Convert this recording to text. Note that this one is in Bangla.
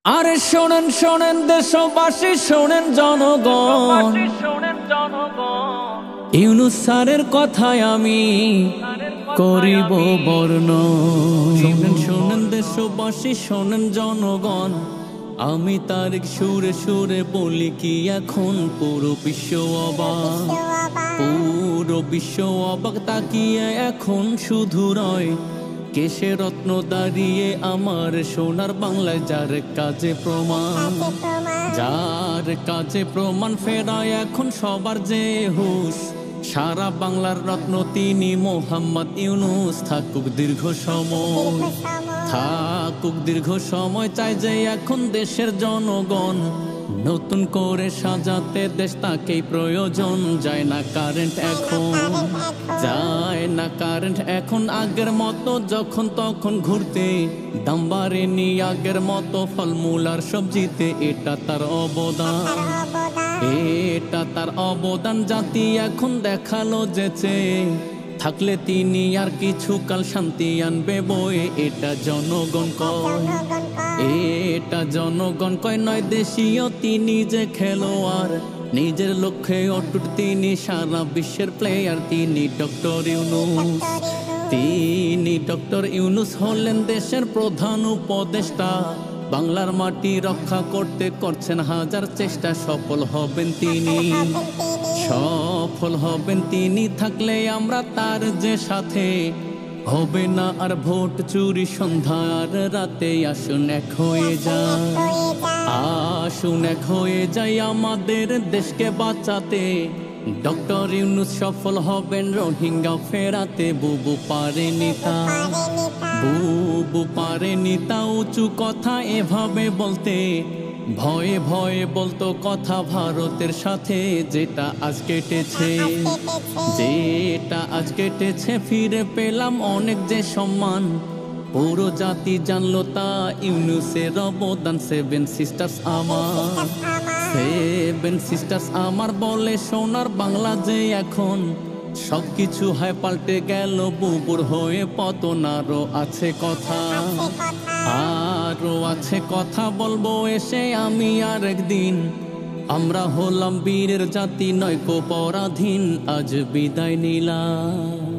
আরে শোনেন শোনেন দেশবাসী শোনেন জনগণ, ইউনূস স্যারের কথায় আমি করিব বর্ণন। শোনেন শোনেন দেশবাসী শোনেন জনগণ, আমি তার সুরে সুরে বলি কি এখন পুরো বিশ্ব অবাক, পুরো বিশ্ব অবাক তাকিয়ে এখন শুধু রয় কেশে রত্ন দাঁড়িয়ে আমার সোনার বাংলায় যার কাজে প্রমাণ, যার কাজে প্রমাণ ফেরায় এখন সবার যে হুশ। সারা বাংলার রত্ন তিনি মোহাম্মদ ইউনূস, থাকুক দীর্ঘ সময়, থাকুক দীর্ঘ সময়। চাই যে এখন দেশের জনগণ নতুন করে সাজাতে দেশ তাকেই প্রয়োজন। যায় না কারেন্ট এখন, যায় না কারেন্ট এখন আগের মতো যখন তখন ঘুরতে, দাম বাড়েনি আগের মতো ফলমূল আর সবজিতে। এটা তার অবদান, এটা তার অবদান। জাতি এখন দেখালো যেচে থাকলে তিনি আর কিছু কাল শান্তি আনবে বয়ে। এটা জনগণ কয়, এটা জনগণ কয়, নয় দেশীয় তিনি যে খেলোয়াড়, নিজের লক্ষ্যে অটুট তিনি, সারা বিশ্বের প্লেয়ার তিনি ডক্টর ইউনূস। তিনি ডক্টর ইউনূস হলেন দেশের প্রধান উপদেষ্টা, বাংলার মাটি রক্ষা করতে করছেন হাজার চেষ্টা। সফল হবেন তিনি, সফল হবেন তিনি, থাকলে আমরা তার যে সাথে। হবে না আর ভোট চুরি সন্ধ্যার রাতে। আসুন এক হয়ে যায়, আসুন এক হয়ে যাই আমাদের দেশকে বাঁচাতে। ডক্টর ইউনূস সফল হবেন রোহিঙ্গা ফেরাতে। বুবু পারেনি তা, বুবু পারেনি তা উঁচু কথা এভাবে বলতে। ভয়ে ভয়ে বলতো কথা ভারতের সাথে, যেটা আজ কেটেছে, যেটা আজ কেটেছে। ফিরে পেলাম অনেক যে সম্মান, পুরো জাতি জানলো তা ইউনূসের অবদান। সেভেন সিস্টার্স আমার, সেভেন সিস্টার্স আমার বলে সোনার বাংলা যে এখন সবকিছু হয় পাল্টে গেল। বুবুর হয়ে পতন আরো আছে কথা, আরো আছে কথা বলবো এসে আমি আর একদিন। আমরা হলাম বীরের জাতি নয়কো পরাধীন, আজ বিদায় নিলাম।